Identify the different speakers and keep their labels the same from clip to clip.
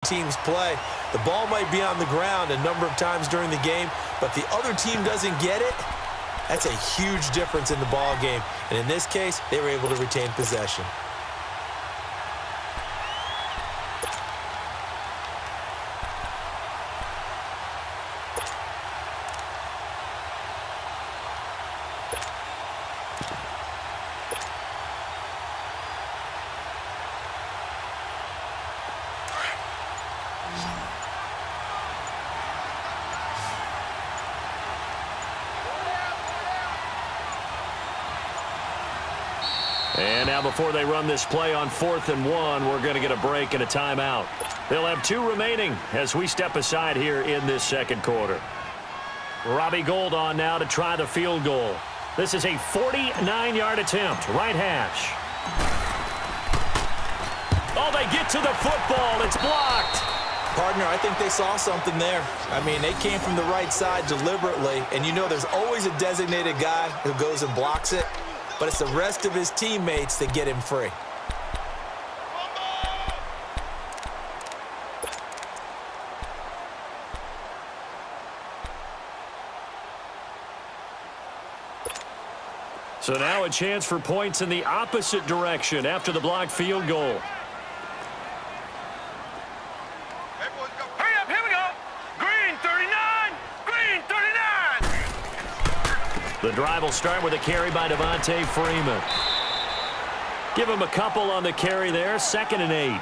Speaker 1: teams play. The ball might be on the ground a number of times during the game, but the other team doesn't get it. That's a huge difference in the ball game. And in this case, they were able to retain possession.
Speaker 2: And now before they run this play on 4th and 1, we're going to get a break and a timeout. They'll have 2 remaining as we step aside here in this second quarter. Robbie Gould on now to try the field goal. This is a 49-yard attempt, right hash. Oh, they get to the football. It's blocked.
Speaker 1: Partner, I think they saw something there. I mean, they came from the right side deliberately, and you know there's always a designated guy who goes and blocks it. But it's the rest of his teammates that get him free.
Speaker 2: So now a chance for points in the opposite direction after the blocked field goal.
Speaker 3: Hurry up, here we go. Green 39, green 39.
Speaker 2: The drive will start with a carry by Devontae Freeman. Give him a couple on the carry there, 2nd and 8.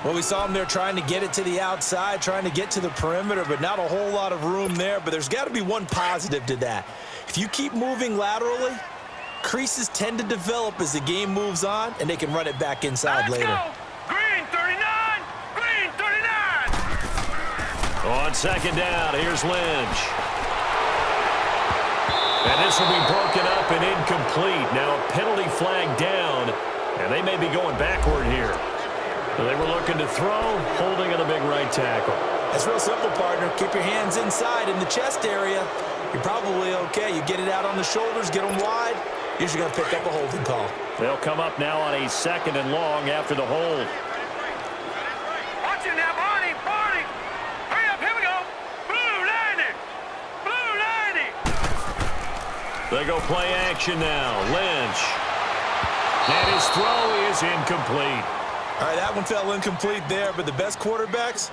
Speaker 1: Well, we saw him there trying to get it to the outside, trying to get to the perimeter, but not a whole lot of room there. But there's got to be one positive to that. If you keep moving laterally, creases tend to develop as the game moves on, and they can run it back inside later.
Speaker 3: Go. Green 39, green 39.
Speaker 2: On 2nd down, here's Lynch. And this will be broken up and incomplete. Now a penalty flag down, and they may be going backward here. They were looking to throw, holding on the big right tackle.
Speaker 1: That's real simple, partner. Keep your hands inside in the chest area. You're probably okay. You get it out on the shoulders, get them wide. Usually going to pick up a holding call.
Speaker 2: They'll come up now on a 2nd and long after the hold.
Speaker 3: Watch it now, Barney, Barney. Hurry up, here we go. Blue 90, blue 90.
Speaker 2: They go play action now. Lynch. And his throw is incomplete.
Speaker 1: All right, that one fell incomplete there, but the best quarterbacks,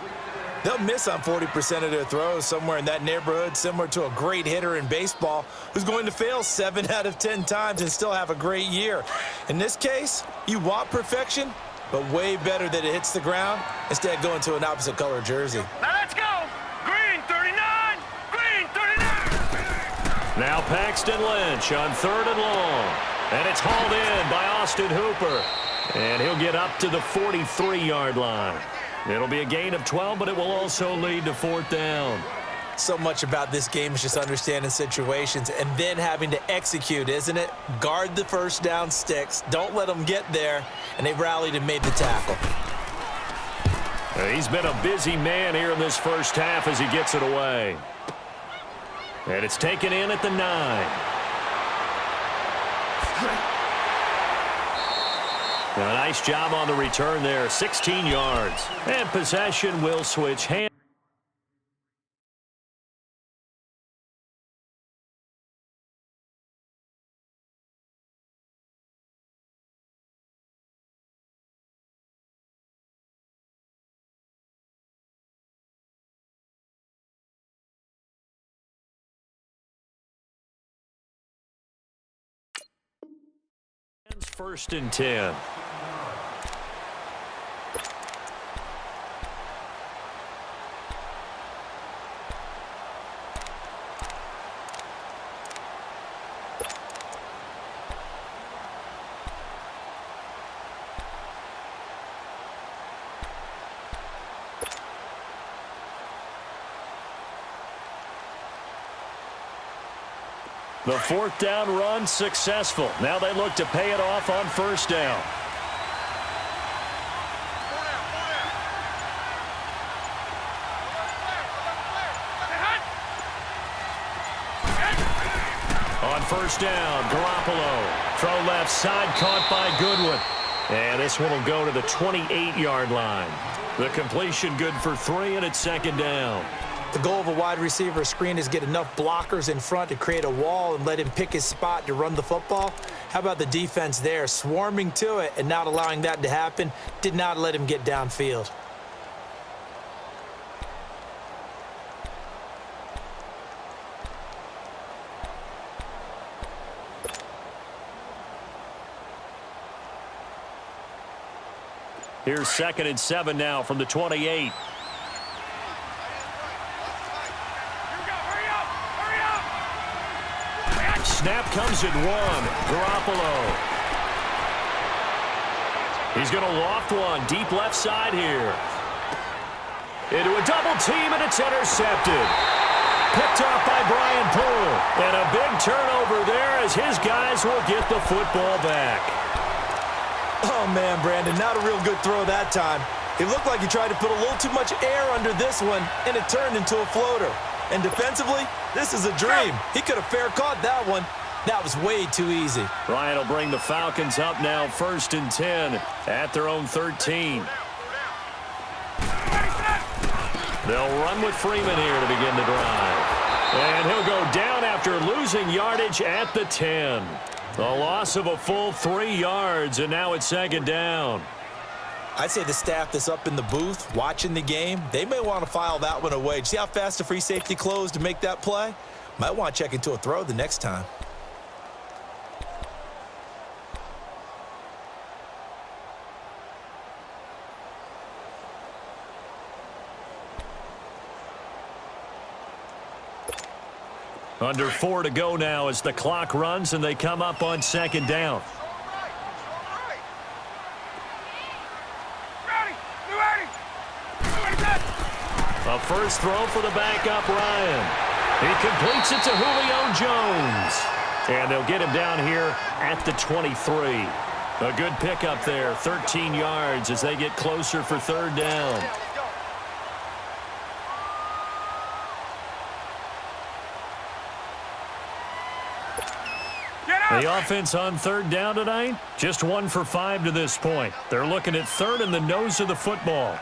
Speaker 1: they'll miss on 40% of their throws, somewhere in that neighborhood, similar to a great hitter in baseball who's going to fail 7 out of 10 times and still have a great year. In this case, you want perfection, but way better that it hits the ground instead of going to an opposite color jersey.
Speaker 3: Now let's go. Green 39, green 39.
Speaker 2: Now Paxton Lynch on 3rd and long. And it's hauled in by Austin Hooper. And he'll get up to the 43-yard line. It'll be a gain of 12, but it will also lead to 4th down.
Speaker 1: So much about this game is just understanding situations and then having to execute, isn't it? Guard the first down sticks. Don't let them get there. And they rallied and made the tackle.
Speaker 2: He's been a busy man here in this first half as he gets it away. And it's taken in at the 9. Now, a nice job on the return there, 16 yards. And possession will switch hands. First and 10. The 4th down run successful. Now they look to pay it off on 1st down. On 1st down, Garoppolo. Throw left side, caught by Goodwin. And this one will go to the 28-yard line. The completion good for 3, and it's second down.
Speaker 1: The goal of a wide receiver screen is get enough blockers in front to create a wall and let him pick his spot to run the football. How about the defense there, swarming to it and not allowing that to happen? Did not let him get downfield.
Speaker 2: Here's 2nd and 7 now from the 28. Snap comes at 1. Garoppolo. He's going to loft one deep left side here. Into a double team, and it's intercepted. Picked off by Brian Poole. And a big turnover there as his guys will get the football back.
Speaker 1: Oh, man, Brandon, not a real good throw that time. It looked like he tried to put a little too much air under this one, and it turned into a floater. And defensively, this is a dream. He could have fair caught that one. That was way too easy.
Speaker 2: Ryan will bring the Falcons up now 1st and 10 at their own 13. They'll run with Freeman here to begin the drive. And he'll go down after losing yardage at the 10. A loss of a full 3 yards, and now it's second down.
Speaker 1: I'd say the staff that's up in the booth watching the game, they may want to file that one away. See how fast the free safety closed to make that play? Might want to check into a throw the next time.
Speaker 2: Under 4 to go now as the clock runs and they come up on second down. A first throw for the backup, Ryan. He completes it to Julio Jones. And they'll get him down here at the 23. A good pickup there, 13 yards as they get closer for third down. The offense on third down tonight, just 1 for 5 to this point. They're looking at third in the nose of the football.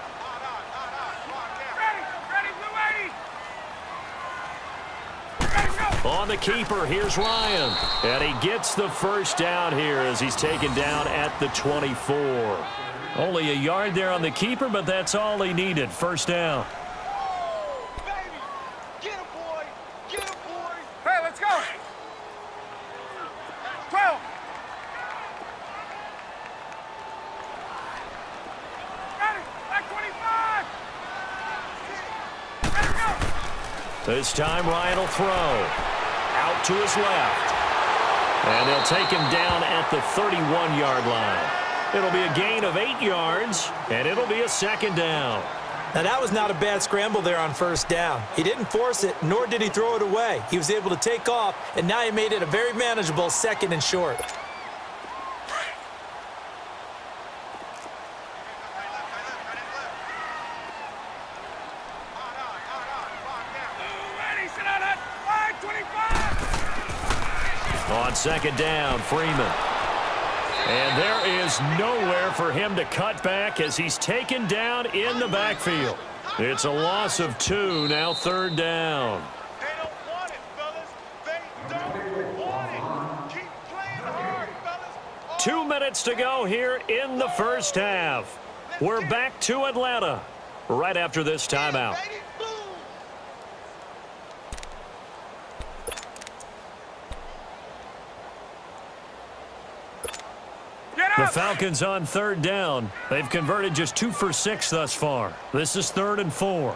Speaker 2: On the keeper, here's Ryan. And he gets the first down here as he's taken down at the 24. Only a yard there on the keeper, but that's all he needed. First down.
Speaker 3: Hey, let's go. 12. Back 25. Let it go.
Speaker 2: This time Ryan will throw. Out to his left. And they'll take him down at the 31-yard line. It'll be a gain of 8 yards, and it'll be a second down.
Speaker 1: Now, that was not a bad scramble there on first down. He didn't force it, nor did he throw it away. He was able to take off, and now he made it a very manageable 2nd and short.
Speaker 2: On second down, Freeman. And there is nowhere for him to cut back as he's taken down in the backfield. It's a loss of 2, now third down.
Speaker 3: They don't want it, fellas. They don't want it. Keep playing hard, fellas.
Speaker 2: 2 minutes to go here in the first half. We're back to Atlanta right after this timeout. The Falcons on third down. They've converted just 2 for 6 thus far. This is 3rd and 4.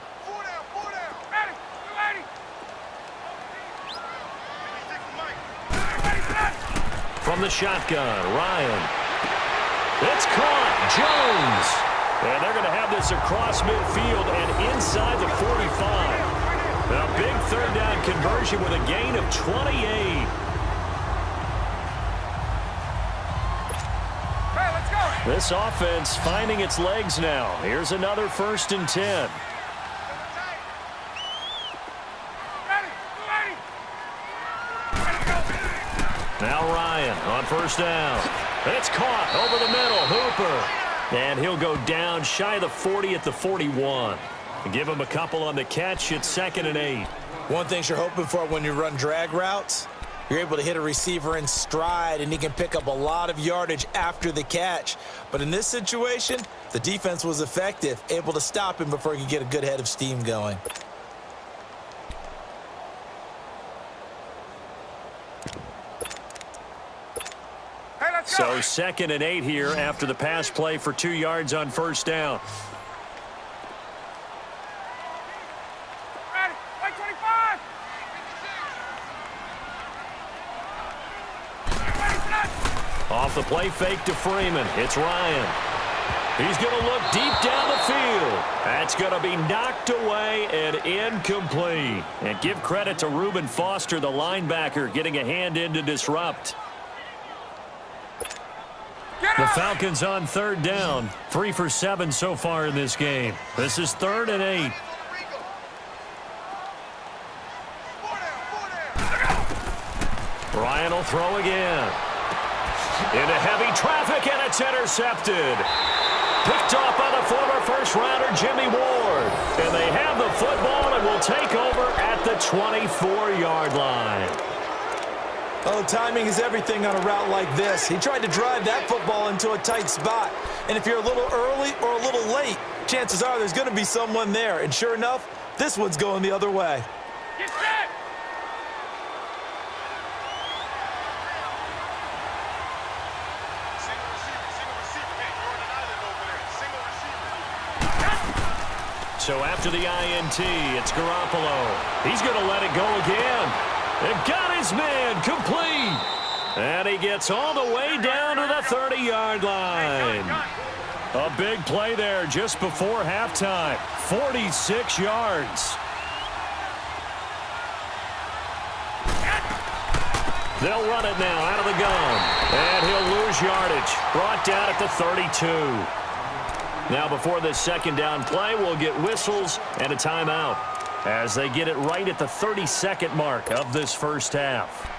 Speaker 2: From the shotgun, Ryan. It's caught. Jones. And they're going to have this across midfield and inside the 45. A big third down conversion with a gain of 28. This offense finding its legs now. Here's another 1st and 10. Now Ryan on first down. It's caught over the middle. Hooper. And he'll go down shy of the 40 at the 41. Give him a couple on the catch. It's 2nd and 8.
Speaker 1: One thing you're hoping for when you run drag routes, you're able to hit a receiver in stride, and he can pick up a lot of yardage after the catch. But in this situation, the defense was effective, able to stop him before he could get a good head of steam going.
Speaker 3: Hey, let's
Speaker 2: So
Speaker 3: go.
Speaker 2: 2nd and 8 here after the pass play for 2 yards on 1st down.
Speaker 3: Ready. Wait, 25. Ready, set.
Speaker 2: Off the play fake to Freeman. It's Ryan. He's going to look deep down the field. That's going to be knocked away and incomplete. And give credit to Reuben Foster, the linebacker, getting a hand in to disrupt. The Falcons on 3rd down. 3 for 7 so far in this game. This is 3rd and 8. Ryan will throw again. Into heavy traffic, and it's intercepted. Picked off by the former first-rounder Jimmy Ward. And they have the football and will take over at the 24-yard line.
Speaker 1: Oh, timing is everything on a route like this. He tried to drive that football into a tight spot. And if you're a little early or a little late, chances are there's going to be someone there. And sure enough, this one's going the other way.
Speaker 3: Get set.
Speaker 2: So after the INT, it's Garoppolo. He's going to let it go again. And got his man complete. And he gets all the way down to the 30-yard line. A big play there just before halftime. 46 yards. They'll run it now out of the gun. And he'll lose yardage. Brought down at the 32. Now before this 2nd down play, we'll get whistles and a timeout as they get it right at the 32nd mark of this first half.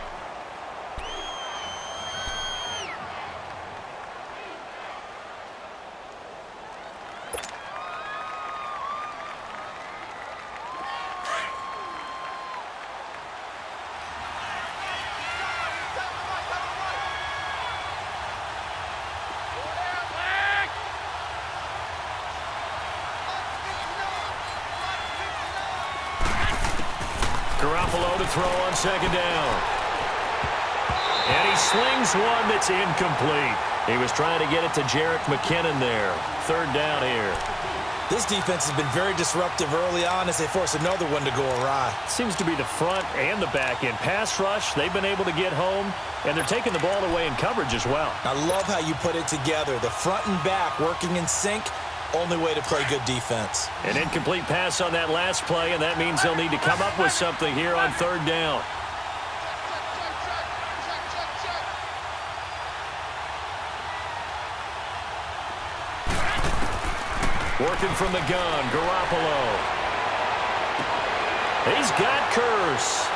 Speaker 2: Garoppolo to throw on 2nd down. And he slings one that's incomplete. He was trying to get it to Jerick McKinnon there. 3rd down here.
Speaker 1: This defense has been very disruptive early on as they force another one to go awry.
Speaker 2: Seems to be the front and the back end. Pass rush, they've been able to get home, and they're taking the ball away in coverage as well.
Speaker 1: I love how you put it together. The front and back working in sync. Only way to play good defense.
Speaker 2: An incomplete pass on that last play, and that means they'll need to come up with something here on 3rd down. Working from the gun, Garoppolo. He's got Curse.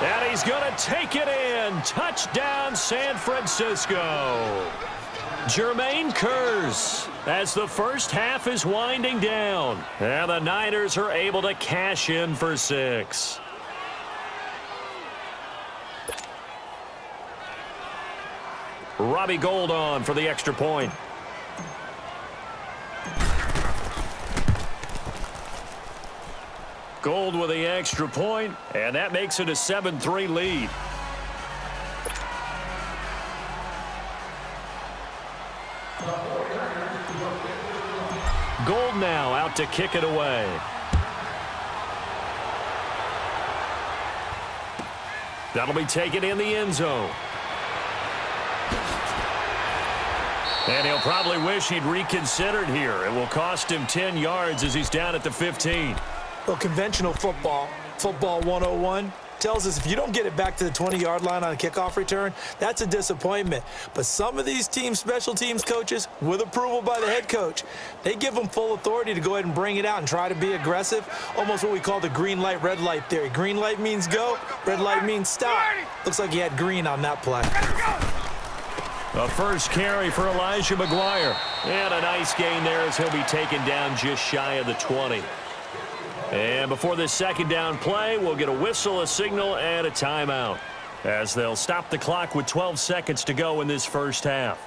Speaker 2: And he's going to take it in. Touchdown, San Francisco. Jermaine Curse as the first half is winding down. And the Niners are able to cash in for 6. Robbie Gould on for the extra point. Gould with the extra point, and that makes it a 7-3 lead. Gould now out to kick it away. That'll be taken in the end zone. And he'll probably wish he'd reconsidered here. It will cost him 10 yards as he's down at the 15.
Speaker 1: Well, conventional football 101, tells us if you don't get it back to the 20-yard line on a kickoff return, that's a disappointment. But some of these teams, special teams coaches, with approval by the head coach, they give them full authority to go ahead and bring it out and try to be aggressive, almost what we call the green light, red light theory. Green light means go, red light means stop. Looks like he had green on that play.
Speaker 2: A first carry for Elijah McGuire. And a nice gain there as he'll be taken down just shy of the 20. And before this second down play, we'll get a whistle, a signal, and a timeout, as they'll stop the clock with 12 seconds to go in this first half.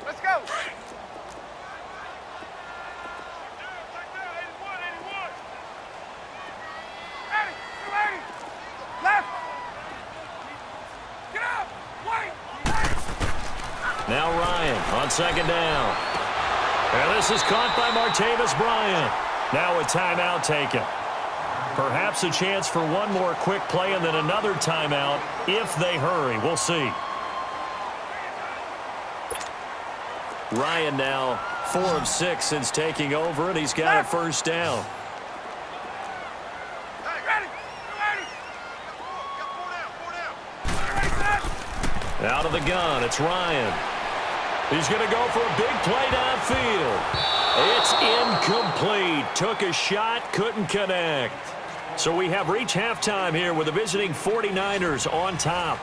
Speaker 3: Let's go.
Speaker 2: Now Ryan on second down. And this is caught by Martavis Bryant. Now a timeout taken. Perhaps a chance for one more quick play and then another timeout if they hurry. We'll see. Ryan now 4 of 6 since taking over, and he's got a first down. Out of the gun, it's Ryan. He's going to go for a big play downfield. It's incomplete. Took a shot, couldn't connect. So we have reached halftime here with the visiting 49ers on top,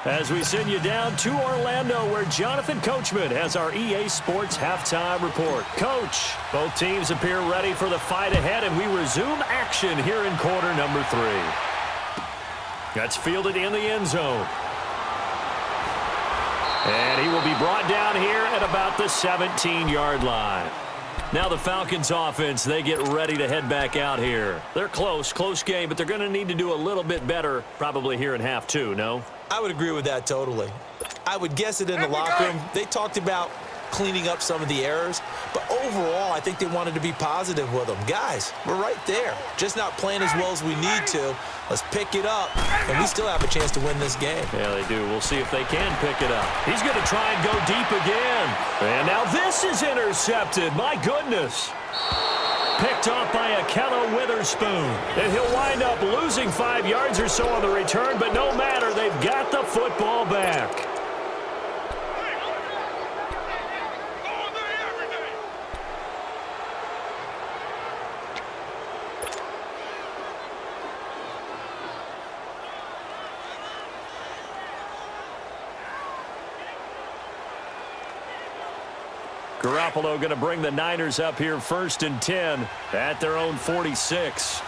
Speaker 2: as we send you down to Orlando, where Jonathan Coachman has our EA Sports halftime report. Coach, both teams appear ready for the fight ahead, and we resume action here in quarter number 3. That's fielded in the end zone. And he will be brought down here at about the 17-yard line. Now the Falcons offense, they get ready to head back out here. They're close game, but they're going to need to do a little bit better probably here in half 2, no?
Speaker 1: I would agree with that totally. I would guess it in the locker room. They talked about cleaning up some of the errors, but overall, I think they wanted to be positive with them. Guys, we're right there. Just not playing as well as we need to. Let's pick it up, and we still have a chance to win this game.
Speaker 2: Yeah, they do. We'll see if they can pick it up. He's going to try and go deep again. And now this is intercepted. My goodness. Picked off by Akello Witherspoon. And he'll wind up losing 5 yards or so on the return, but no matter, they've got the football back. Garoppolo going to bring the Niners up here 1st and 10 at their own 46.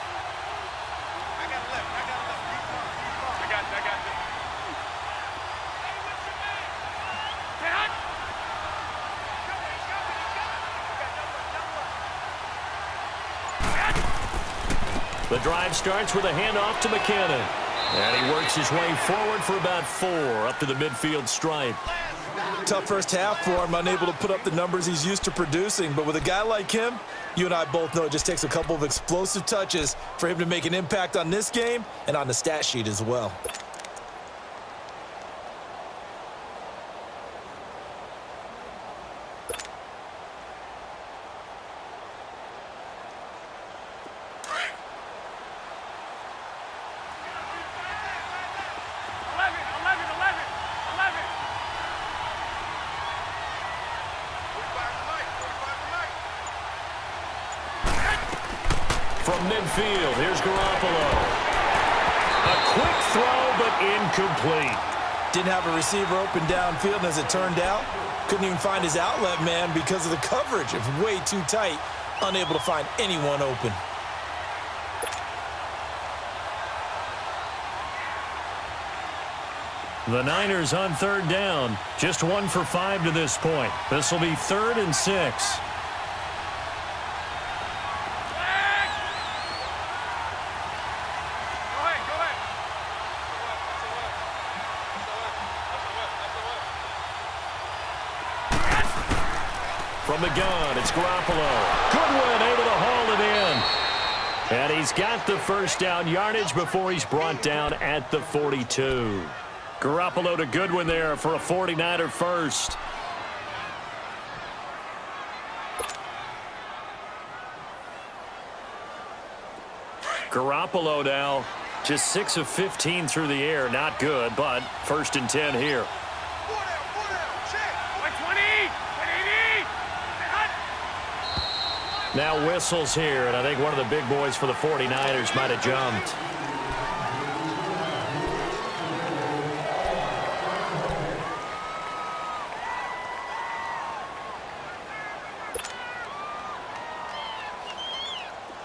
Speaker 2: The drive starts with a handoff to McKinnon. And he works his way forward for about 4 up to the midfield stripe.
Speaker 1: Tough first half for him, unable to put up the numbers he's used to producing. But with a guy like him, you and I both know it just takes a couple of explosive touches for him to make an impact on this game and on the stat sheet as well.
Speaker 2: From midfield, here's Garoppolo. A quick throw, but incomplete.
Speaker 1: Didn't have a receiver open downfield, and as it turned out, couldn't even find his outlet man because of the coverage. It was way too tight, unable to find anyone open.
Speaker 2: The Niners on 3rd down, just 1 for 5 to this point. This will be 3rd and 6. From the gun, it's Garoppolo. Goodwin able to haul it in. And he's got the first down yardage before he's brought down at the 42. Garoppolo to Goodwin there for a 49er first. Garoppolo now just 6 of 15 through the air. Not good, but 1st and 10 here. Now whistles here, and I think one of the big boys for the 49ers might have jumped.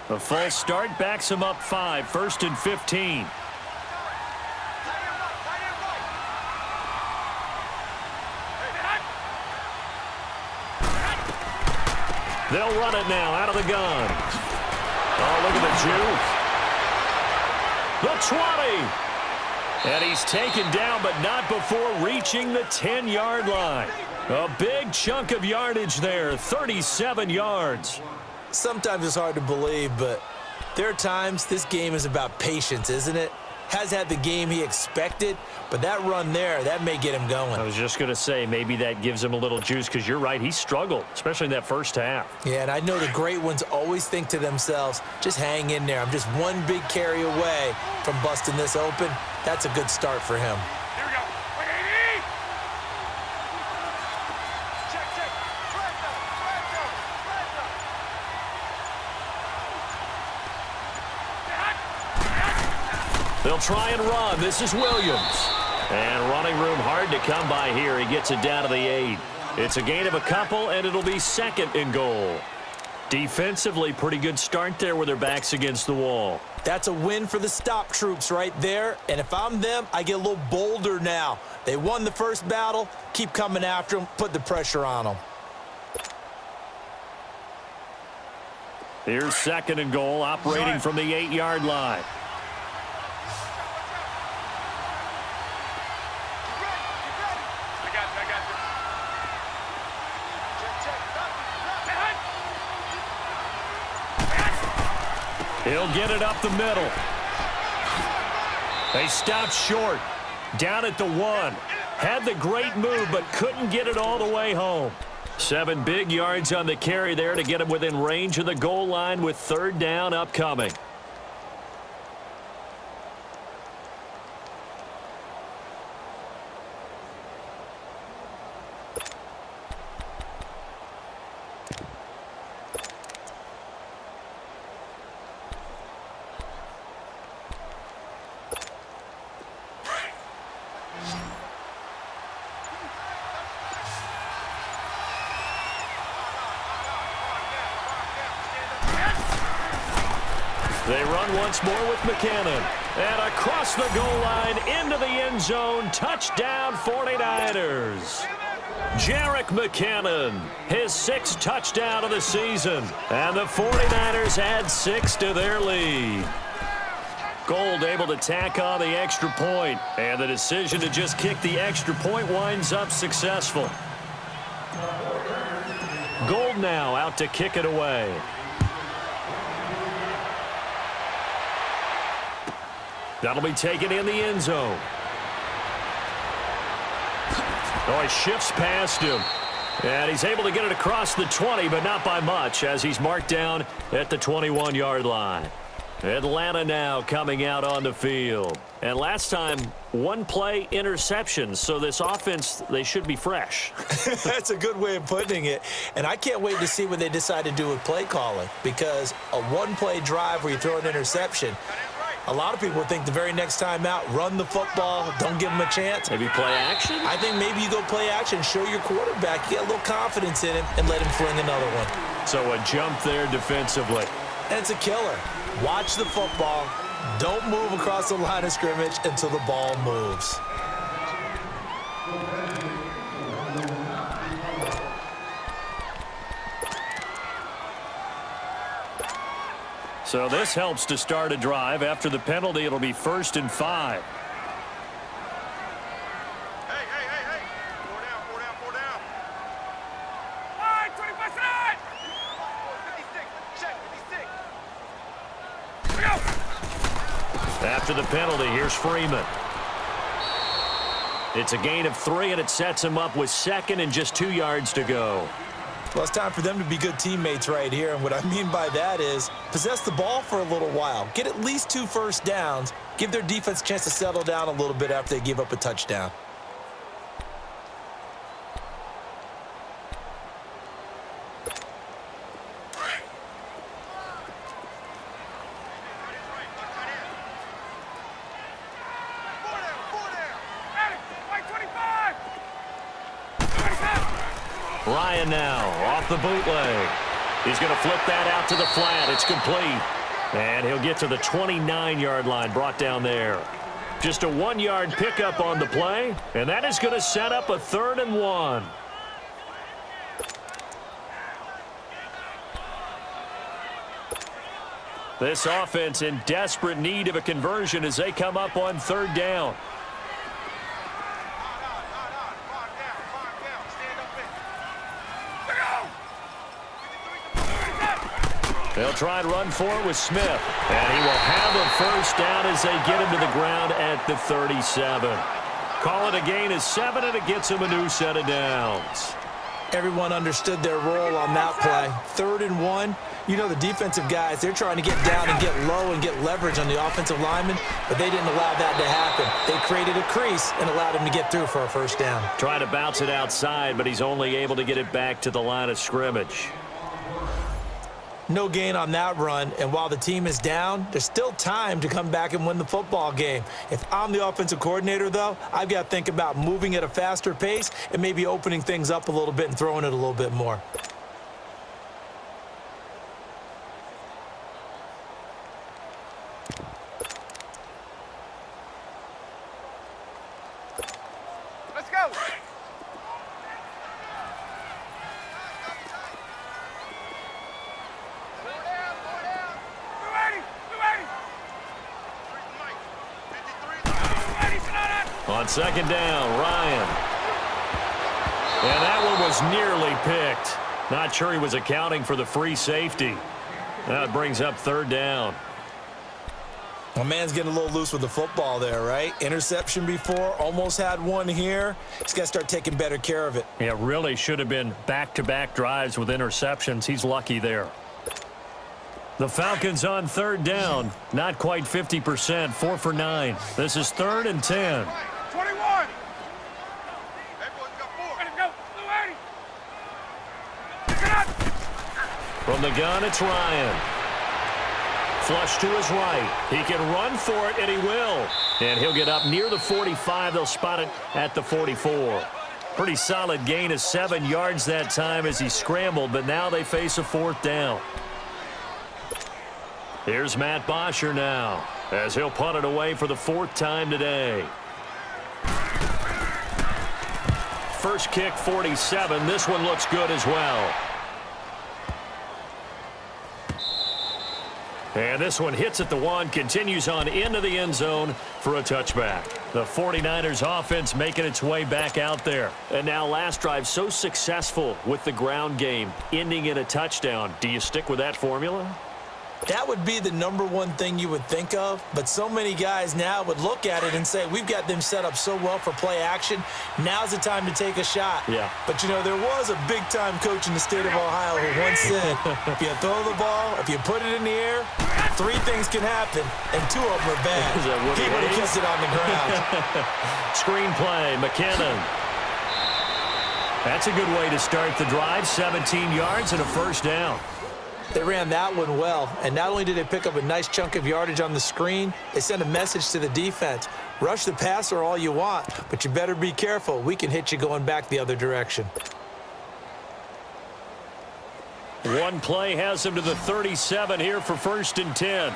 Speaker 2: A false start backs him up 5, 1st and 15. They'll run it now out of the gun. Oh, look at the juke. The 20. And he's taken down, but not before reaching the 10-yard line. A big chunk of yardage there, 37 yards.
Speaker 1: Sometimes it's hard to believe, but there are times this game is about patience, isn't it? Has had the game he expected, but that run there, that may get him going.
Speaker 2: I was just going to say, maybe that gives him a little juice, because you're right, he struggled, especially in that first half.
Speaker 1: Yeah, and I know the great ones always think to themselves, just hang in there. I'm just one big carry away from busting this open. That's a good start for him.
Speaker 3: Here we go. Check, check. Red zone, red zone, red zone.
Speaker 2: They'll try and run. This is Williams. And running room hard to come by here. He gets it down to the 8. It's a gain of a couple, and it'll be 2nd and goal. Defensively, pretty good start there with their backs against the wall.
Speaker 1: That's a win for the stop troops right there. And if I'm them, I get a little bolder now. They won the first battle. Keep coming after them. Put the pressure on them.
Speaker 2: Here's 2nd and goal, operating from the 8-yard line.
Speaker 3: I got you. Check, check.
Speaker 2: He'll get it up the middle. They stopped short. Down at the 1. Had the great move, but couldn't get it all the way home. 7 big yards on the carry there to get him within range of the goal line with 3rd down upcoming. They run once more with McKinnon. And across the goal line into the end zone. Touchdown 49ers. Jerick McKinnon, his 6th touchdown of the season. And the 49ers add 6 to their lead. Gold able to tack on the extra point. And the decision to just kick the extra point winds up successful. Gold now out to kick it away. That'll be taken in the end zone. Oh, he shifts past him. And he's able to get it across the 20, but not by much, as he's marked down at the 21-yard line. Atlanta now coming out on the field. And last time, 1-play interceptions, so this offense, they should be fresh.
Speaker 1: That's a good way of putting it. And I can't wait to see what they decide to do with play calling, because a 1-play drive where you throw an interception, a lot of people think the very next time out, run the football, don't give them a chance.
Speaker 2: Maybe play action?
Speaker 1: I think maybe you go play action, show your quarterback, get a little confidence in him, and let him fling another one.
Speaker 2: So a jump there defensively.
Speaker 1: And it's a killer. Watch the football. Don't move across the line of scrimmage until the ball moves.
Speaker 2: So this helps to start a drive. After the penalty, it'll be 1st and 5.
Speaker 3: Hey. 4 down. All right, 25 side. 56. Check, 56. Here we go.
Speaker 2: After the penalty, here's Freeman. It's a gain of 3, and it sets him up with 2nd and just 2 yards to go.
Speaker 1: Well, it's time for them to be good teammates right here. And what I mean by that is possess the ball for a little while. Get at least 2 first downs. Give their defense a chance to settle down a little bit after they give up a touchdown.
Speaker 2: Ryan now off the bootleg. He's going to flip that out to the flat. It's complete. And he'll get to the 29-yard line, brought down there. Just a 1-yard pickup on the play, and that is going to set up a 3rd and 1. This offense in desperate need of a conversion as they come up on 3rd down. They'll try and run for it with Smith. And he will have a 1st down as they get him to the ground at the 37. Call it a gain of 7, and it gets him a new set of downs.
Speaker 1: Everyone understood their role on that play. 3rd and 1. You know the defensive guys, they're trying to get down and get low and get leverage on the offensive lineman, but they didn't allow that to happen. They created a crease and allowed him to get through for a 1st down.
Speaker 2: Trying to bounce it outside, but he's only able to get it back to the line of scrimmage.
Speaker 1: No gain on that run, and while the team is down, there's still time to come back and win the football game. If I'm the offensive coordinator, though, I've got to think about moving at a faster pace and maybe opening things up a little bit and throwing it a little bit more.
Speaker 3: Let's go.
Speaker 2: On 2nd down, Ryan. And that one was nearly picked. Not sure he was accounting for the free safety. That brings up 3rd down.
Speaker 1: My man's getting a little loose with the football there, right? Interception before, almost had one here. He's got to start taking better care of it.
Speaker 2: Yeah, really should have been back-to-back drives with interceptions. He's lucky there. The Falcons on 3rd down. Not quite 50%, 4 for 9. This is 3rd and 10.
Speaker 3: 21. Everyone's got 4. Let him go. Pick it up.
Speaker 2: From the gun, it's Ryan. Flush to his right. He can run for it, and he will. And he'll get up near the 45. They'll spot it at the 44. Pretty solid gain of 7 yards that time as he scrambled, but now they face a 4th down. Here's Matt Bosher now as he'll punt it away for the 4th time today. First kick, 47. This one looks good as well. And this one hits at the 1, continues on into the end zone for a touchback. The 49ers offense making its way back out there. And now last drive so successful with the ground game, ending in a touchdown. Do you stick with that formula?
Speaker 1: That would be the #1 thing you would think of, but so many guys now would look at it and say, we've got them set up so well for play action. Now's the time to take a shot.
Speaker 2: Yeah.
Speaker 1: But, you know, there was a big-time coach in the state of Ohio who once said, if you throw the ball, if you put it in the air, 3 things can happen, and 2 of them are bad. He would have kept it on the ground.
Speaker 2: Screenplay, McKinnon. That's a good way to start the drive. 17 yards and a 1st down.
Speaker 1: They ran that one well, and not only did they pick up a nice chunk of yardage on the screen, they sent a message to the defense. Rush the passer all you want, but you better be careful. We can hit you going back the other direction.
Speaker 2: One play has him to the 37 here for 1st and 10.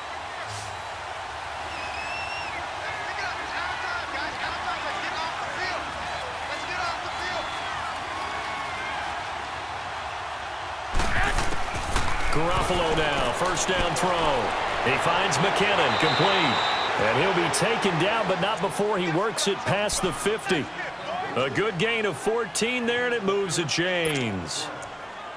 Speaker 2: Garoppolo now, 1st down throw. He finds McKinnon, complete. And he'll be taken down, but not before he works it past the 50. A good gain of 14 there, and it moves the chains.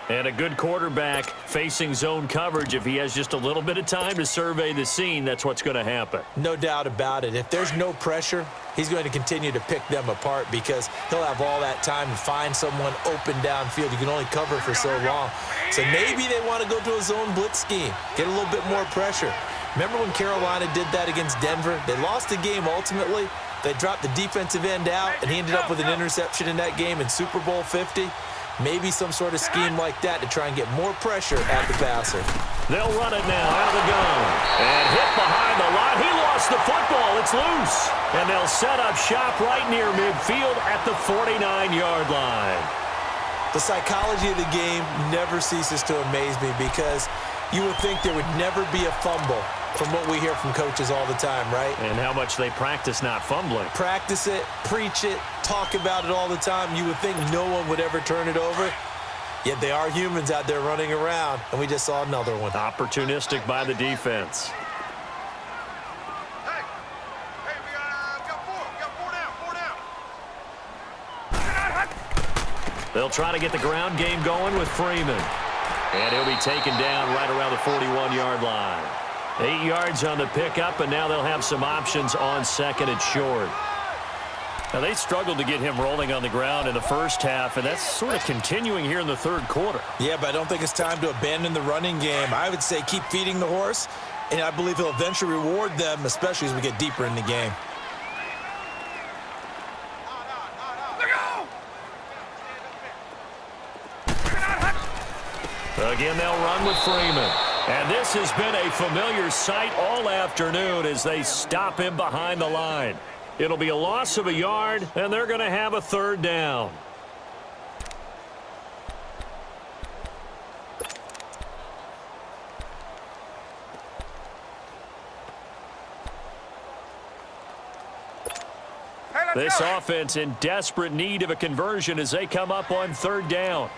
Speaker 2: And a good quarterback facing zone coverage. If he has just a little bit of time to survey the scene, that's what's going to happen.
Speaker 1: No doubt about it. If there's no pressure, he's going to continue to pick them apart because he'll have all that time to find someone open downfield. You can only cover for so long. So maybe they want to go to a zone blitz scheme, get a little bit more pressure. Remember when Carolina did that against Denver? They lost the game ultimately. They dropped the defensive end out, and he ended up with an interception in that game in Super Bowl 50. Maybe some sort of scheme like that to try and get more pressure at the passer.
Speaker 2: They'll run it now out of the gun. And hit behind the line. He lost the football. It's loose. And they'll set up shop right near midfield at the 49-yard line.
Speaker 1: The psychology of the game never ceases to amaze me because you would think there would never be a fumble from what we hear from coaches all the time, right?
Speaker 2: And how much they practice not fumbling.
Speaker 1: Practice it, preach it, talk about it all the time. You would think no one would ever turn it over. Yet they are humans out there running around, and we just saw another one.
Speaker 2: Opportunistic by the defense.
Speaker 3: Hey, we got four down.
Speaker 2: They'll try to get the ground game going with Freeman. And he'll be taken down right around the 41-yard line. 8 yards on the pickup, and now they'll have some options on second and short. Now, they struggled to get him rolling on the ground in the first half, and that's sort of continuing here in the third quarter.
Speaker 1: Yeah, but I don't think it's time to abandon the running game. I would say keep feeding the horse, and I believe he'll eventually reward them, especially as we get deeper in the game.
Speaker 2: Again, they'll run with Freeman. And this has been a familiar sight all afternoon as they stop him behind the line. It'll be a loss of a yard, and they're going to have a third down. This offense in desperate need of a conversion as they come up on third down.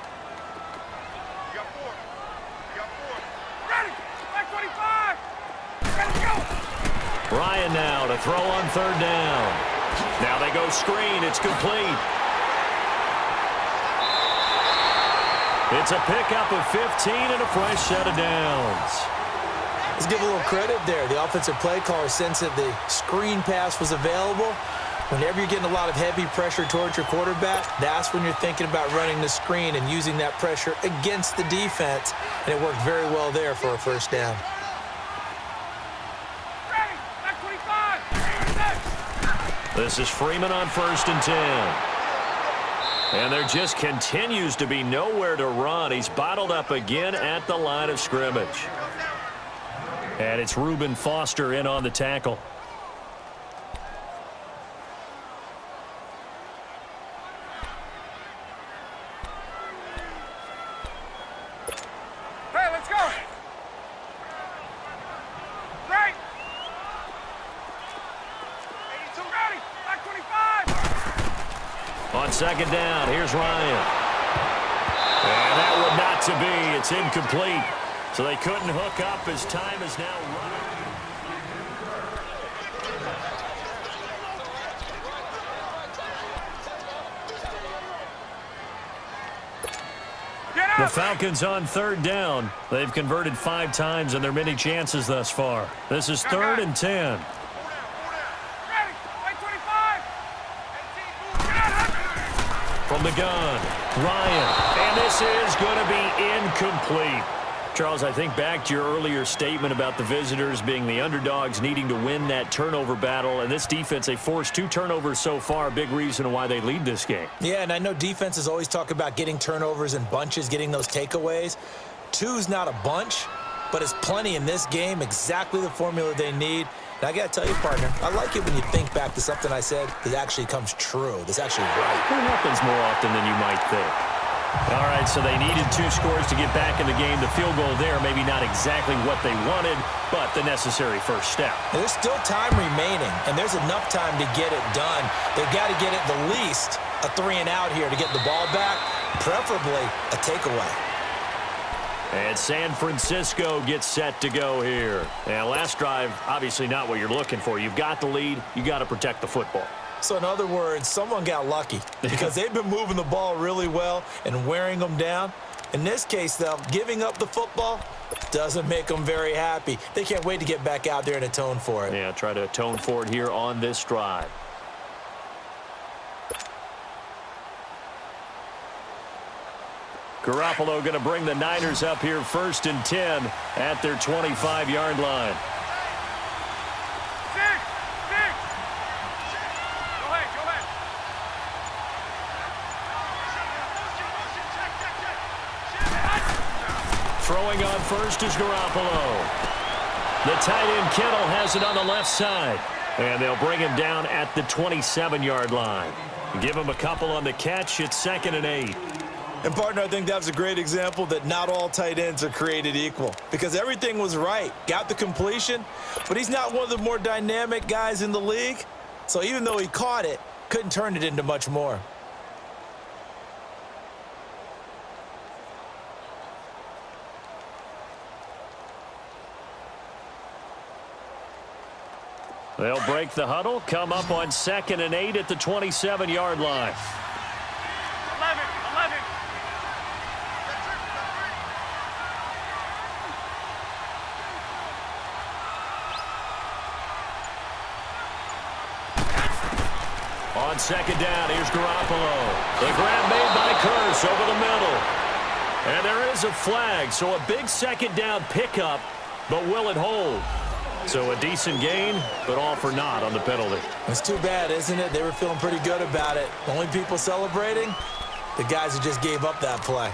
Speaker 2: Ryan now to throw on third down. Now they go screen. It's complete. It's a pickup of 15 and a fresh set of downs.
Speaker 1: Let's give a little credit there. The offensive play caller sensed that the screen pass was available. Whenever you're getting a lot of heavy pressure towards your quarterback, that's when you're thinking about running the screen and using that pressure against the defense. And it worked very well there for a first down.
Speaker 2: This is Freeman on 1st and 10. And there just continues to be nowhere to run. He's bottled up again at the line of scrimmage. And it's Reuben Foster in on the tackle.
Speaker 3: Hey, let's go. Right. 82 ready. Back 25.
Speaker 2: On second down, here's Ryan. And that would not to be. It's incomplete. So they couldn't hook up as time is now running. The Falcons on third down. They've converted 5 times in their many chances thus far. This is 3rd and 10. From the gun, Ryan. And this is going to be incomplete. Charles, I think back to your earlier statement about the visitors being the underdogs needing to win that turnover battle. And this defense, they forced 2 turnovers so far. Big reason why they lead this game.
Speaker 1: Yeah, and I know defenses always talk about getting turnovers in bunches, getting those takeaways. 2's not a bunch, but it's plenty in this game, exactly the formula they need. And I got to tell you, partner, I like it when you think back to something I said that actually comes true. That's actually right.
Speaker 2: It happens more often than you might think. All right, so they needed 2 scores to get back in the game. The field goal there, maybe not exactly what they wanted, but the necessary first step.
Speaker 1: And there's still time remaining, and there's enough time to get it done. They've got to get at the least a 3 and out here to get the ball back, preferably a takeaway.
Speaker 2: And San Francisco gets set to go here. And last drive, obviously not what you're looking for. You've got the lead. You got to protect the football.
Speaker 1: So in other words, someone got lucky because they've been moving the ball really well and wearing them down. In this case, though, giving up the football doesn't make them very happy. They can't wait to get back out there and atone for it.
Speaker 2: Yeah, try to atone for it here on this drive. Garoppolo going to bring the Niners up here 1st and 10 at their 25-yard line. Throwing on first is Garoppolo. The tight end Kittle has it on the left side. And they'll bring him down at the 27-yard line. Give him a couple on the catch. It's 2nd and 8.
Speaker 1: And, partner, I think that was a great example that not all tight ends are created equal because everything was right. Got the completion, but he's not one of the more dynamic guys in the league. So even though he caught it, couldn't turn it into much more.
Speaker 2: They'll break the huddle, come up on 2nd and 8 at the 27-yard line.
Speaker 3: 11.
Speaker 2: On 2nd down, here's Garoppolo. The grab made by Curse over the middle. And there is a flag, so a big 2nd down pickup, but will it hold? So a decent gain, but all for naught on the penalty.
Speaker 1: It's too bad, isn't it? They were feeling pretty good about it. Only people celebrating, the guys who just gave up that play.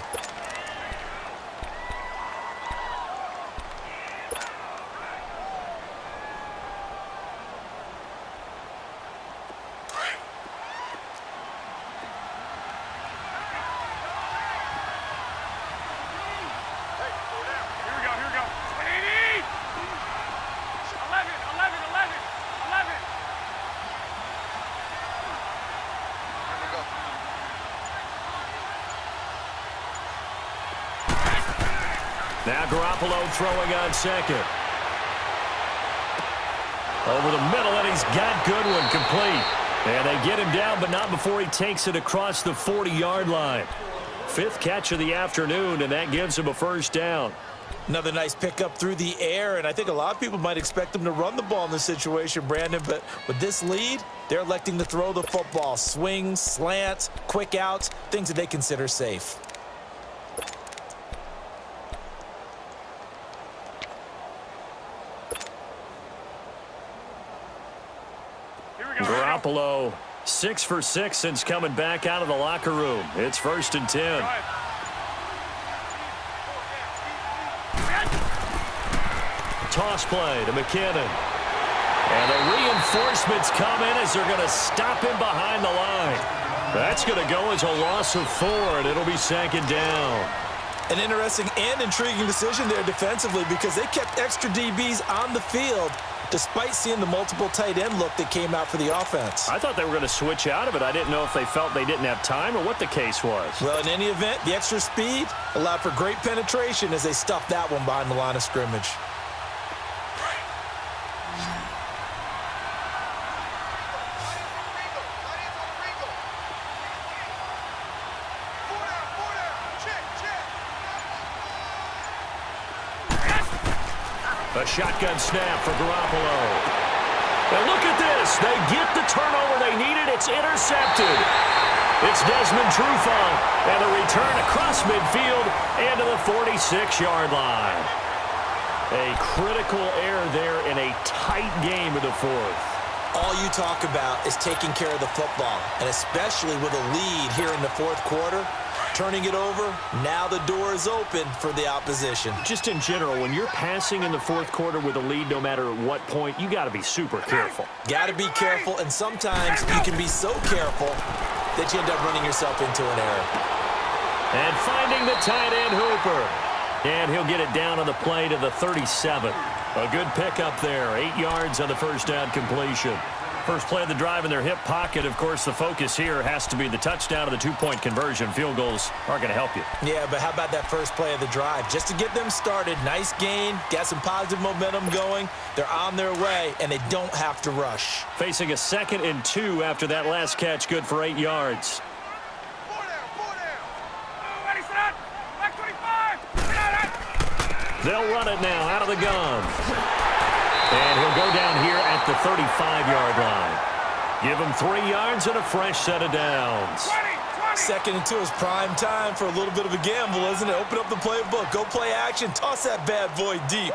Speaker 2: Now Garoppolo throwing on 2nd. Over the middle, and he's got Goodwin complete. And they get him down, but not before he takes it across the 40-yard line. 5th catch of the afternoon, and that gives him a 1st down.
Speaker 1: Another nice pickup through the air, and I think a lot of people might expect them to run the ball in this situation, Brandon, but with this lead, they're electing to throw the football. Swings, slants, quick outs, things that they consider safe.
Speaker 2: Garoppolo, 6 for 6 since coming back out of the locker room. It's 1st and 10. Toss play to McKinnon. And the reinforcements come in as they're going to stop him behind the line. That's going to go as a loss of 4, and it'll be 2nd down.
Speaker 1: An interesting and intriguing decision there defensively because they kept extra DBs on the field despite seeing the multiple tight end look that came out for the offense.
Speaker 2: I thought they were going to switch out of it. I didn't know if they felt they didn't have time or what the case was.
Speaker 1: Well, in any event, the extra speed allowed for great penetration as they stuffed that one behind the line of scrimmage.
Speaker 2: A shotgun snap for Garoppolo. And look at this. They get the turnover they needed. It's intercepted. It's Desmond Trufant. And the return across midfield and to the 46-yard line. A critical error there in a tight game of the 4th.
Speaker 1: All you talk about is taking care of the football, and especially with a lead here in the 4th quarter. Turning it over, now the door is open for the opposition.
Speaker 2: Just in general, when you're passing in the 4th quarter with a lead, no matter at what point, you got to be super careful.
Speaker 1: Got to be careful, and sometimes you can be so careful that you end up running yourself into an error.
Speaker 2: And finding the tight end Hooper. And he'll get it down on the play to the 37. A good pickup there, 8 yards on the 1st down completion. First play of the drive in their hip pocket. Of course, the focus here has to be the touchdown or the 2-point conversion. Field goals aren't going to help you.
Speaker 1: Yeah, but how about that first play of the drive? Just to get them started, nice gain, got some positive momentum going. They're on their way, and they don't have to rush.
Speaker 2: Facing a 2nd and 2 after that last catch, good for 8 yards. They'll run it now out of the gun. And he'll go down here at the 35-yard line. Give him 3 yards and a fresh set of downs.
Speaker 1: 2nd and 2 is prime time for a little bit of a gamble, isn't it? Open up the playbook, go play action, toss that bad boy deep.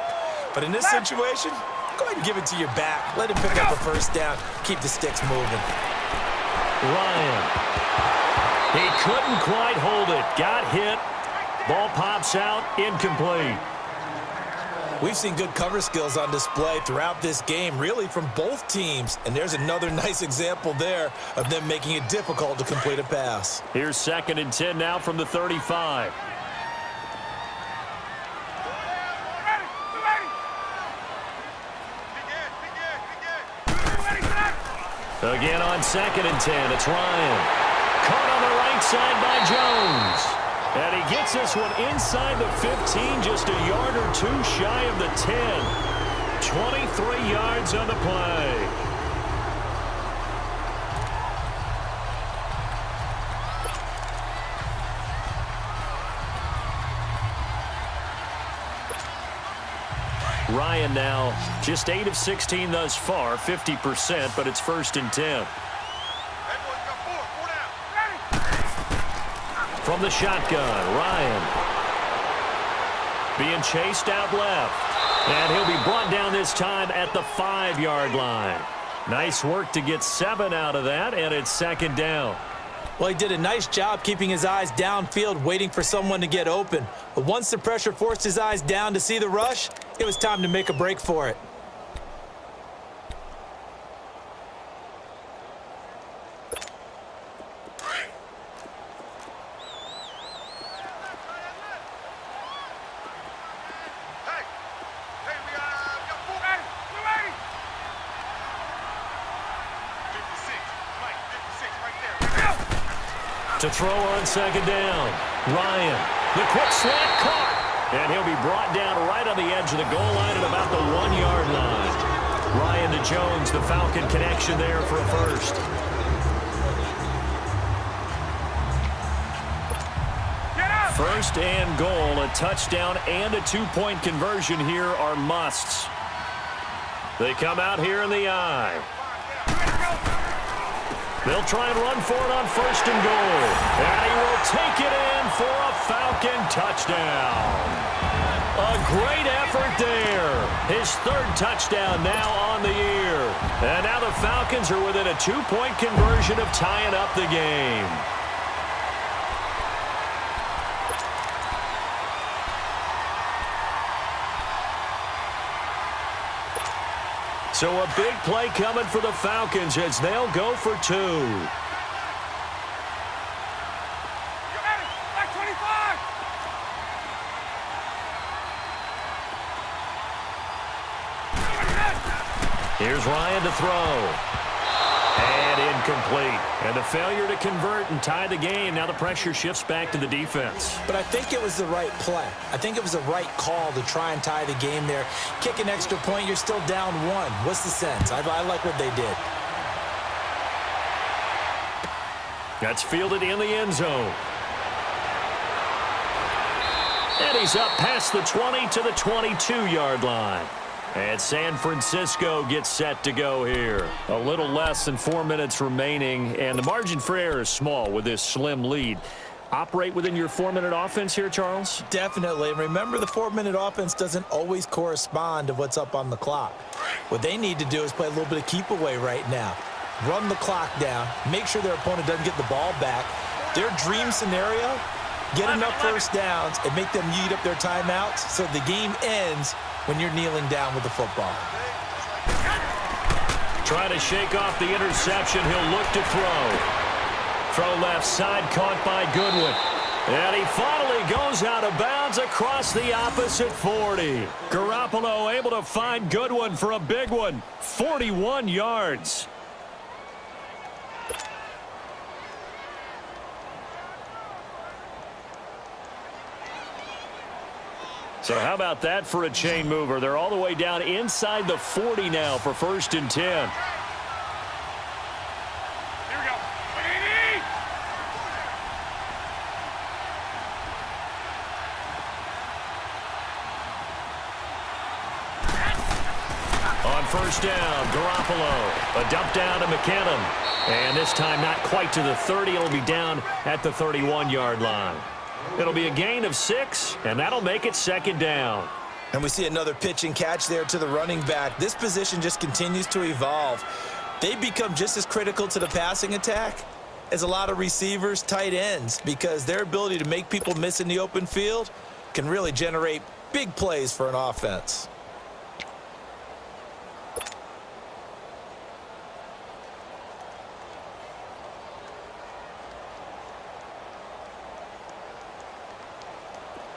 Speaker 1: But in this situation, go ahead and give it to your back. Let him pick up a 1st down. Keep the sticks moving.
Speaker 2: Ryan. He couldn't quite hold it. Got hit. Ball pops out. Incomplete.
Speaker 1: We've seen good cover skills on display throughout this game, really from both teams. And there's another nice example there of them making it difficult to complete a pass.
Speaker 2: Here's 2nd and 10 now from the 35. Again on 2nd and 10, it's Ryan. Caught on the right side by Jones. And he gets this one inside the 15, just a yard or two shy of the 10. 23 yards on the play. Ryan now just 8 of 16 thus far, 50%, but it's 1st and 10. From the shotgun, Ryan being chased out left, and he'll be brought down this time at the 5-yard line. Nice work to get 7 out of that, and it's 2nd down.
Speaker 1: Well, he did a nice job keeping his eyes downfield, waiting for someone to get open. But once the pressure forced his eyes down to see the rush, it was time to make a break for it.
Speaker 2: To throw on 2nd down, Ryan, the quick slant caught, and he'll be brought down right on the edge of the goal line at about the 1-yard line. Ryan to Jones, the Falcon connection there for a first. First and goal, a touchdown and a 2-point conversion here are musts. They come out here in the eye. They'll try and run for it on 1st and goal. And he will take it in for a Falcon touchdown. A great effort there. His 3rd touchdown now on the year. And now the Falcons are within a 2-point conversion of tying up the game. So a big play coming for the Falcons as they'll go for 2. Here's Ryan to throw. And incomplete. And a failure to convert and tie the game. Now the pressure shifts back to the defense.
Speaker 1: But I think it was the right play. I think it was the right call to try and tie the game there. Kick an extra point, you're still down 1. What's the sense? I like what they did.
Speaker 2: That's fielded in the end zone. And he's up past the 20 to the 22-yard line. And San Francisco gets set to go here. A little less than 4 minutes remaining, and the margin for error is small with this slim lead. Operate within your 4-minute offense here, Charles?
Speaker 1: Definitely. And remember, the 4-minute offense doesn't always correspond to what's up on the clock. What they need to do is play a little bit of keep away right now. Run the clock down. Make sure their opponent doesn't get the ball back. Their dream scenario, get enough first downs and make them eat up their timeouts so the game ends when you're kneeling down with the football.
Speaker 2: Trying to shake off the interception. He'll look to throw. Throw left side, caught by Goodwin. And he finally goes out of bounds across the opposite 40. Garoppolo able to find Goodwin for a big one. 41 yards. So how about that for a chain mover? They're all the way down inside the 40 now for 1st and 10.
Speaker 3: Here we go.
Speaker 2: On 1st down, Garoppolo. A dump down to McKinnon. And this time not quite to the 30. It'll be down at the 31-yard line. It'll be a gain of 6, and that'll make it 2nd down.
Speaker 1: And we see another pitch and catch there to the running back. This position just continues to evolve. They become just as critical to the passing attack as a lot of receivers, tight ends, because their ability to make people miss in the open field can really generate big plays for an offense.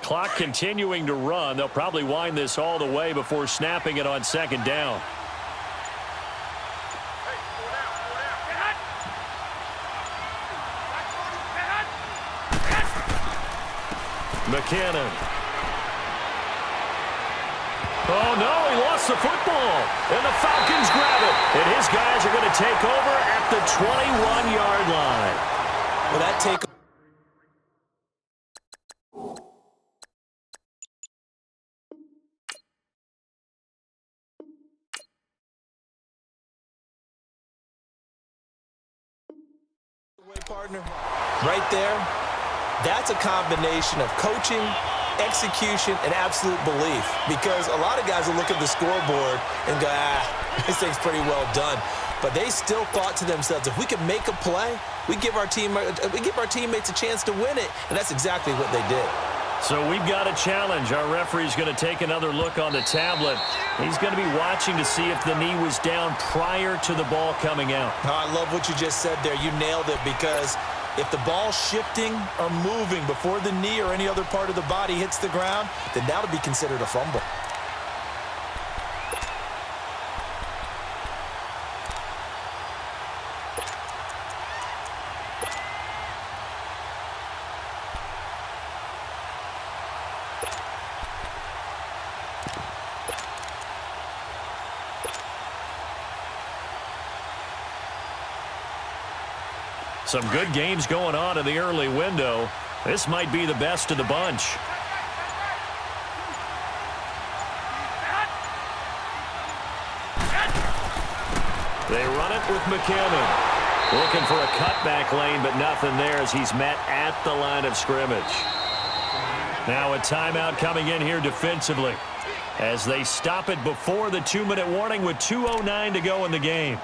Speaker 2: Clock continuing to run. They'll probably wind this all the way before snapping it on second down. McKinnon. Oh, no, he lost the football. And the Falcons grab it. And his guys are going to take over at the 21-yard line.
Speaker 1: Well, that take. Partner, right there, that's a combination of coaching, execution, and absolute belief. Because a lot of guys will look at the scoreboard and go, this thing's pretty well done. But they still thought to themselves, if we can make a play, we give our teammates a chance to win it. And that's exactly what they did.
Speaker 2: So we've got a challenge. Our referee's going to take another look on the tablet. He's going to be watching to see if the knee was down prior to the ball coming out.
Speaker 1: Oh, I love what you just said there. You nailed it, because if the ball's shifting or moving before the knee or any other part of the body hits the ground, then that'll be considered a fumble.
Speaker 2: Some good games going on in the early window. This might be the best of the bunch. They run it with McKinnon. Looking for a cutback lane, but nothing there as he's met at the line of scrimmage. Now a timeout coming in here defensively as they stop it before the 2-minute warning with 2:09 to go in the game.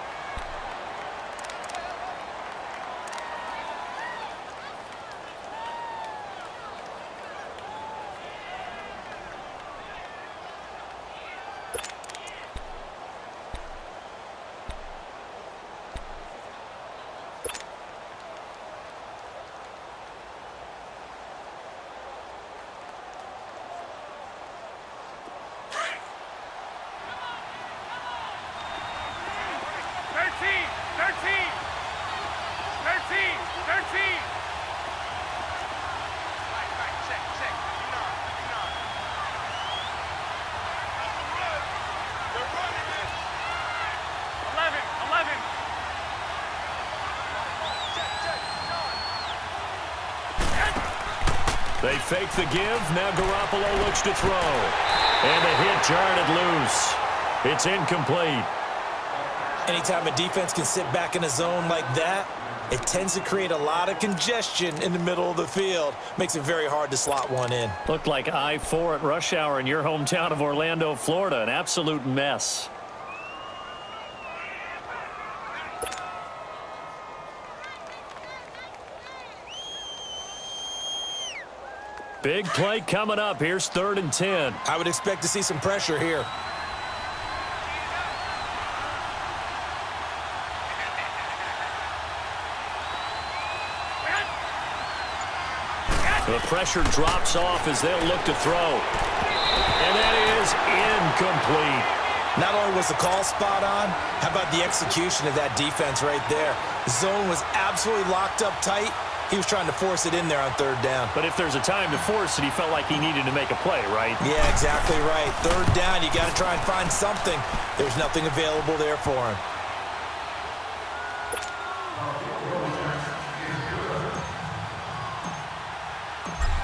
Speaker 2: They fake the give. Now Garoppolo looks to throw. And the hit jarred it loose. It's incomplete.
Speaker 1: Anytime a defense can sit back in a zone like that, it tends to create a lot of congestion in the middle of the field. Makes it very hard to slot one in.
Speaker 2: Looked like I-4 at rush hour in your hometown of Orlando, Florida. An absolute mess. Big play coming up. Here's 3rd and 10.
Speaker 1: I would expect to see some pressure here.
Speaker 2: The pressure drops off as they'll look to throw. And that is incomplete.
Speaker 1: Not only was the call spot on, how about the execution of that defense right there? The zone was absolutely locked up tight. He was trying to force it in there on 3rd down.
Speaker 2: But if there's a time to force it, he felt like he needed to make a play, right?
Speaker 1: Yeah, exactly right. 3rd down, you got to try and find something. There's nothing available there for him.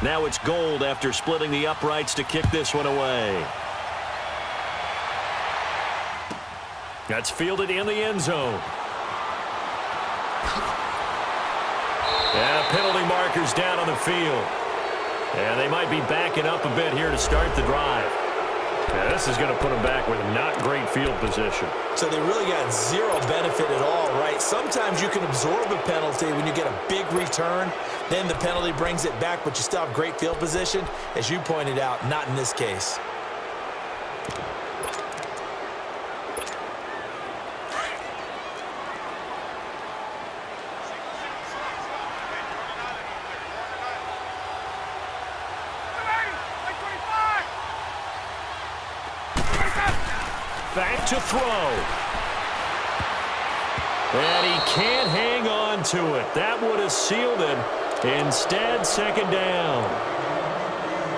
Speaker 2: Now it's Gold after splitting the uprights to kick this one away. That's fielded in the end zone. And penalty markers down on the field. And they might be backing up a bit here to start the drive. Yeah, this is going to put them back with not great field position.
Speaker 1: So they really got zero benefit at all, right? Sometimes you can absorb a penalty when you get a big return. Then the penalty brings it back, but you still have great field position. As you pointed out, not in this case.
Speaker 2: Back to throw. And he can't hang on to it. That would have sealed it. Instead, second down.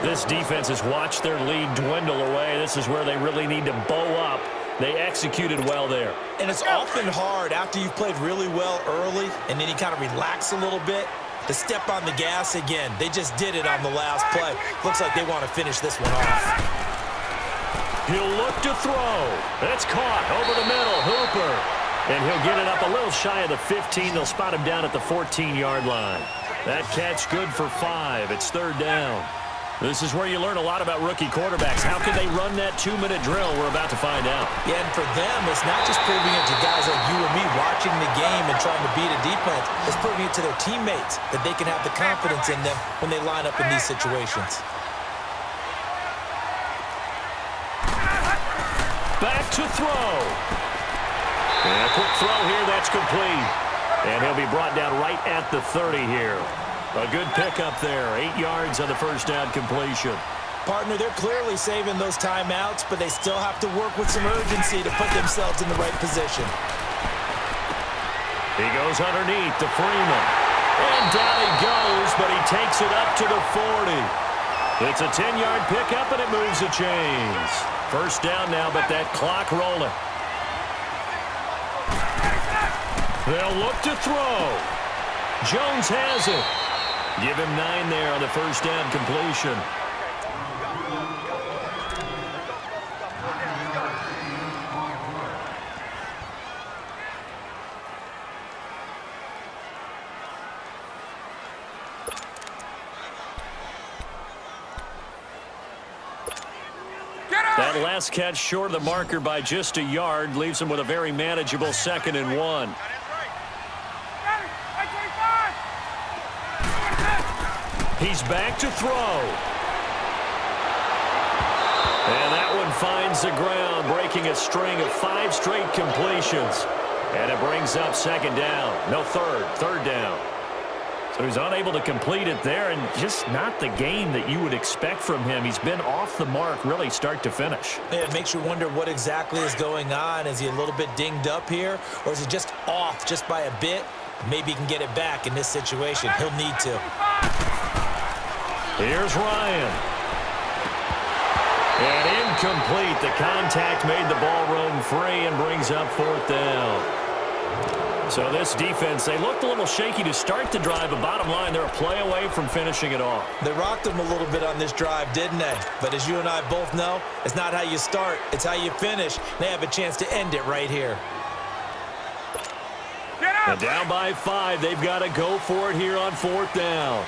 Speaker 2: This defense has watched their lead dwindle away. This is where they really need to bow up. They executed well there.
Speaker 1: And it's often hard after you've played really well early and then you kind of relax a little bit to step on the gas again. They just did it on the last play. Looks like they want to finish this one off.
Speaker 2: He'll look to throw. That's caught over the middle. Hooper. And he'll get it up a little shy of the 15. They'll spot him down at the 14-yard line. That catch good for 5. It's third down. This is where you learn a lot about rookie quarterbacks. How can they run that 2-minute drill? We're about to find out.
Speaker 1: Yeah, and for them, it's not just proving it to guys like you and me watching the game and trying to beat a defense. It's proving it to their teammates that they can have the confidence in them when they line up in these situations.
Speaker 2: Back to throw. And a quick throw here, that's complete. And he'll be brought down right at the 30 here. A good pickup there. 8 yards on the first down completion.
Speaker 1: Partner, they're clearly saving those timeouts, but they still have to work with some urgency to put themselves in the right position.
Speaker 2: He goes underneath to Freeman. And down he goes, but he takes it up to the 40. It's a 10-yard pickup, and it moves the chains. First down now, but that clock rolling. They'll look to throw. Jones has it. Give him 9 there on the first down completion. That last catch short of the marker by just a yard leaves him with a very manageable 2nd and 1. He's back to throw. And that one finds the ground, breaking a string of 5 straight completions. And it brings up second down. No, third down. So he's unable to complete it there, and just not the game that you would expect from him. He's been off the mark really start to finish.
Speaker 1: Yeah, it makes you wonder what exactly is going on. Is he a little bit dinged up here, or is he just off just by a bit? Maybe he can get it back in this situation. He'll need to.
Speaker 2: Here's Ryan. And incomplete. The contact made the ball roam free and brings up 4th down. So this defense, they looked a little shaky to start the drive, but bottom line, they're a play away from finishing it off.
Speaker 1: They rocked them a little bit on this drive, didn't they? But as you and I both know, it's not how you start, it's how you finish. They have a chance to end it right here.
Speaker 2: And down by 5, they've got to go for it here on 4th down.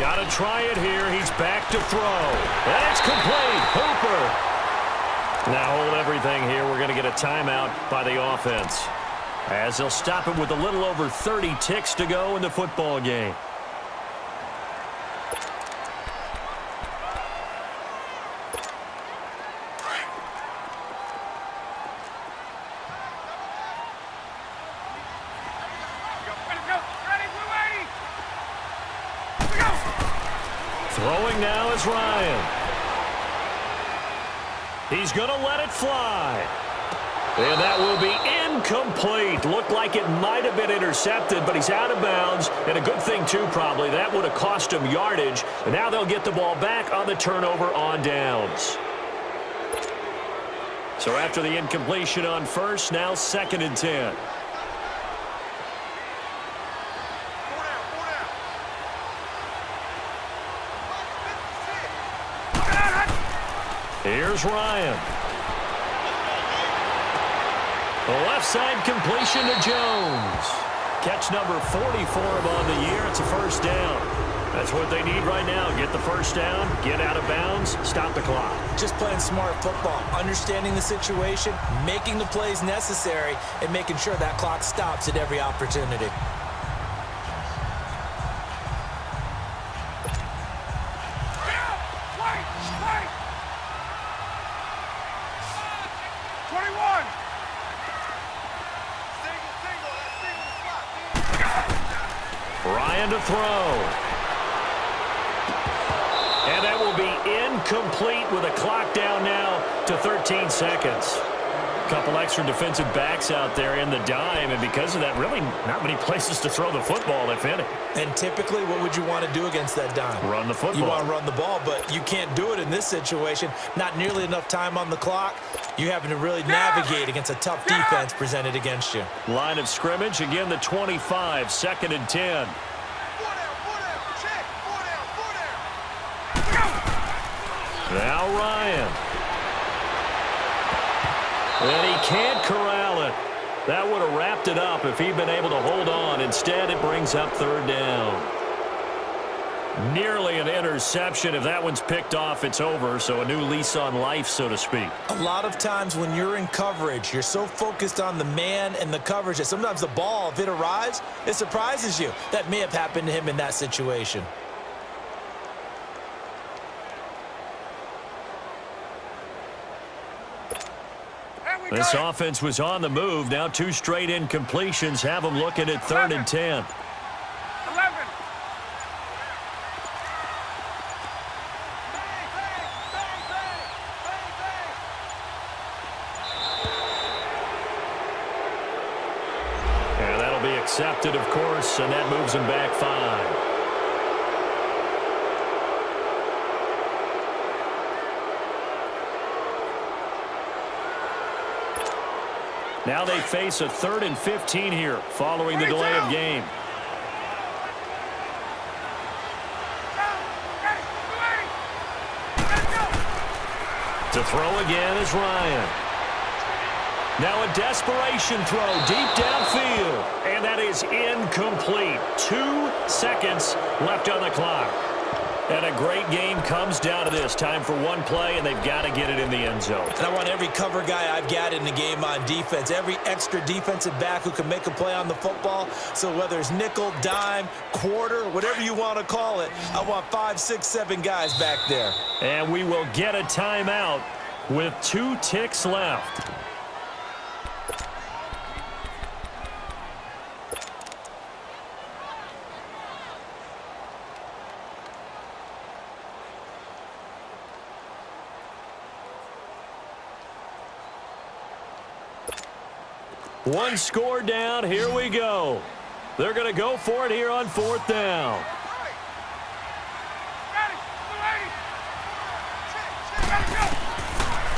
Speaker 2: Got to try it here. He's back to throw. And it's complete. Hooper. Now hold everything here. We're going to get a timeout by the offense, as they'll stop it with a little over 30 ticks to go in the football game. Throwing now is Ryan. He's going to let it fly. And that will be incomplete. Looked like it might have been intercepted, but he's out of bounds. And a good thing, too, probably. That would have cost him yardage. And now they'll get the ball back on the turnover on downs. So after the incompletion on first, now 2nd and 10. Here's Ryan. The left side completion to Jones. Catch number 40 for him on the year. It's a first down. That's what they need right now. Get the first down, get out of bounds, stop the clock.
Speaker 1: Just playing smart football, understanding the situation, making the plays necessary, and making sure that clock stops at every opportunity.
Speaker 3: Wait! 21!
Speaker 2: Ryan to throw. And that will be incomplete with a clock down now to 13 seconds. A couple extra defensive backs out there in the dime, and because of that, really not many places to throw the football, if any.
Speaker 1: And typically, what would you want to do against that dime?
Speaker 2: Run the football.
Speaker 1: You want to run the ball, but you can't do it in this situation. Not nearly enough time on the clock. You're having to really navigate against a tough defense presented against you.
Speaker 2: Line of scrimmage, again the 25, 2nd and 10. Now Ryan. And he can't corral it. That would have wrapped it up if he'd been able to hold on. Instead, it brings up 3rd down. Nearly an interception. If that one's picked off, it's over. So a new lease on life, so to speak.
Speaker 1: A lot of times when you're in coverage, you're so focused on the man and the coverage that sometimes the ball, if it arrives, it surprises you. That may have happened to him in that situation.
Speaker 2: This offense was on the move. Now 2 straight incompletions have them looking at 3rd and 10.
Speaker 3: 11.
Speaker 2: And that'll be accepted, of course, and that moves them back 5. Now they face a 3rd and 15 here following the delay of game. To throw again is Ryan. Now a desperation throw deep downfield. And that is incomplete. 2 seconds left on the clock. And a great game comes down to this. Time for one play, and they've got to get it in the end zone.
Speaker 1: And I want every cover guy I've got in the game on defense, every extra defensive back who can make a play on the football. So whether it's nickel, dime, quarter, whatever you want to call it, I want 5, 6, 7 guys back there.
Speaker 2: And we will get a timeout with 2 ticks left. One score down. Here we go. They're going to go for it here on 4th down.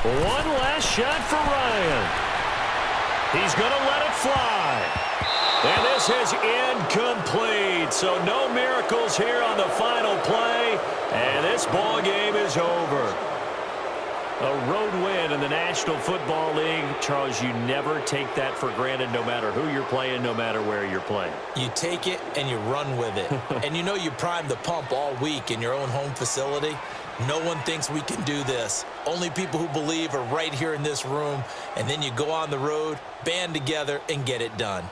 Speaker 2: One last shot for Ryan. He's going to let it fly. And this is incomplete. So no miracles here on the final play. And this ball game is over. A road win in the National Football League. Charles, you never take that for granted no matter who you're playing, no matter where you're playing.
Speaker 1: You take it and you run with it. And you know you primed the pump all week in your own home facility. No one thinks we can do this. Only people who believe are right here in this room. And then you go on the road, band together, and get it done.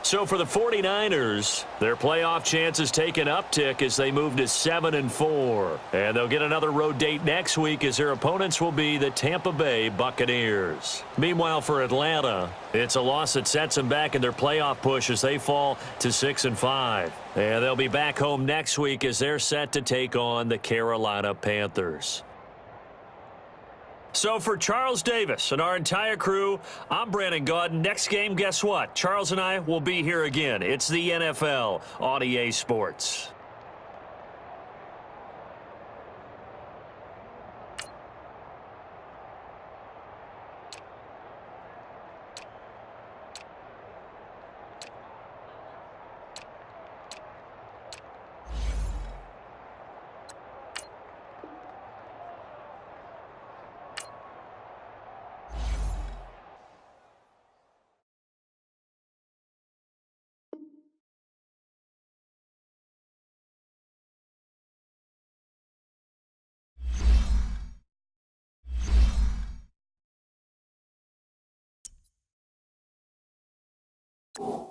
Speaker 2: So for the 49ers, their playoff chances take an uptick as they move to 7-4. And they'll get another road date next week as their opponents will be the Tampa Bay Buccaneers. Meanwhile, for Atlanta, it's a loss that sets them back in their playoff push as they fall to 6-5. And they'll be back home next week as they're set to take on the Carolina Panthers. So for Charles Davis and our entire crew, I'm Brandon Gaudin. Next game, guess what? Charles and I will be here again. It's the NFL on EA Sports.
Speaker 3: it.